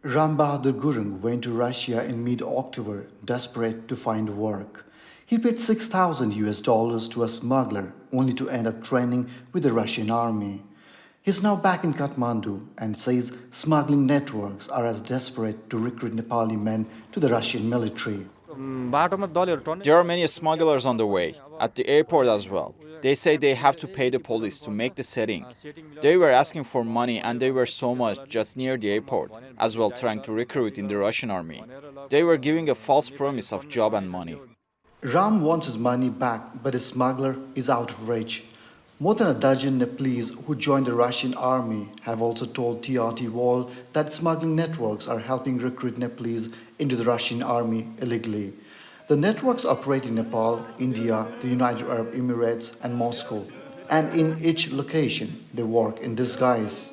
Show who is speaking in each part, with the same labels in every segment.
Speaker 1: Ram Bahadur Gurung went to Russia in mid-October, desperate to find work. He paid 6,000 US dollars to a smuggler, only to end up training with the Russian army. He's now back in Kathmandu and says smuggling networks are as desperate to recruit Nepali men to the Russian military.
Speaker 2: There are many smugglers on the way, at the airport as well. They say they have to pay the police to make the setting. They were asking for money and they were so much just near the airport, as well trying to recruit in the Russian army. They were giving a false promise of job and money.
Speaker 1: Ram wants his money back, but his smuggler is out of reach. More than a dozen Nepalese who joined the Russian army have also told TRT World that smuggling networks are helping recruit Nepalese into the Russian army illegally. The networks operate in Nepal, India, the United Arab Emirates, and Moscow. And in each location, they work in disguise.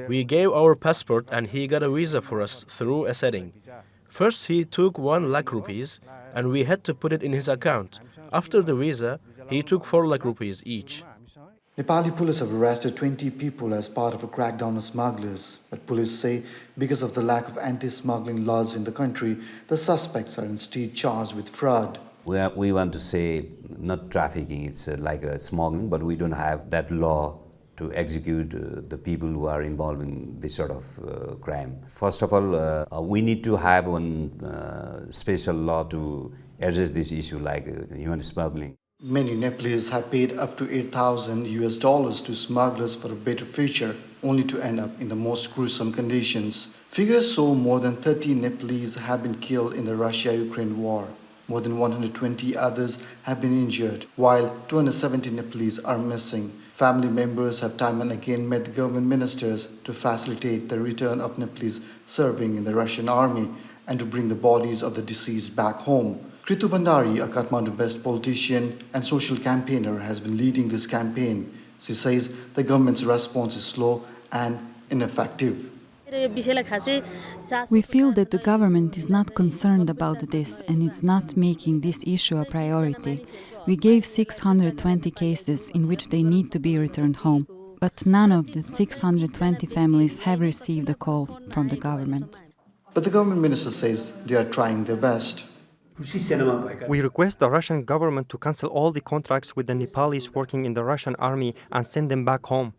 Speaker 3: We gave our passport and he got a visa for us through a setting. First he took 1 lakh rupees and we had to put it in his account. After the visa, he took 4 lakh rupees each.
Speaker 1: Nepali police have arrested 20 people as part of a crackdown on smugglers. But police say because of the lack of anti-smuggling laws in the country, the suspects are instead charged with fraud.
Speaker 4: We want to say not trafficking, it's like a smuggling, but we don't have that law to execute the people who are involved in this sort of crime. First of all, we need to have one special law to address this issue like human smuggling.
Speaker 1: Many Nepalese have paid up to 8,000 US dollars to smugglers for a better future, only to end up in the most gruesome conditions. Figures show more than 30 Nepalese have been killed in the Russia-Ukraine war. More than 120 others have been injured, while 270 Nepalese are missing. Family members have time and again met the government ministers to facilitate the return of Nepalese serving in the Russian army and to bring the bodies of the deceased back home. Rajneesh Bhandari, a Kathmandu-based politician and social campaigner, has been leading this campaign. She says the government's response is slow and ineffective.
Speaker 5: We feel that the government is not concerned about this and is not making this issue a priority. We gave 620 cases in which they need to be returned home, but none of the 620 families have received a call from the government.
Speaker 1: But the government minister says they are trying their best.
Speaker 6: We request the Russian government to cancel all the contracts with the Nepalis working in the Russian army and send them back home.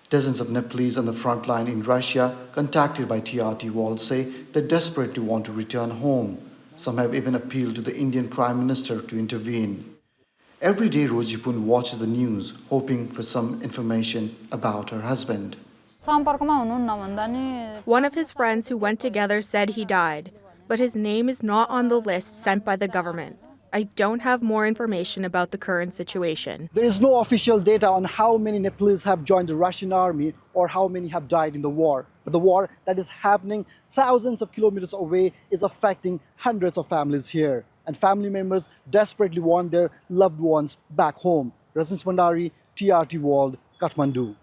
Speaker 1: Dozens of Nepalese on the front line in Russia, contacted by TRT World, say they desperately want to return home. Some have even appealed to the Indian Prime Minister to intervene. Every day, Rojipun watches the news, hoping for some information about her husband.
Speaker 7: One of his friends who went together said he died, but his name is not on the list sent by the government. I don't have more information about the current situation.
Speaker 8: There is no official data on how many Nepalese have joined the Russian army or how many have died in the war. But the war that is happening thousands of kilometers away is affecting hundreds of families here. And family members desperately want their loved ones back home. Rajneesh Bhandari, TRT World, Kathmandu.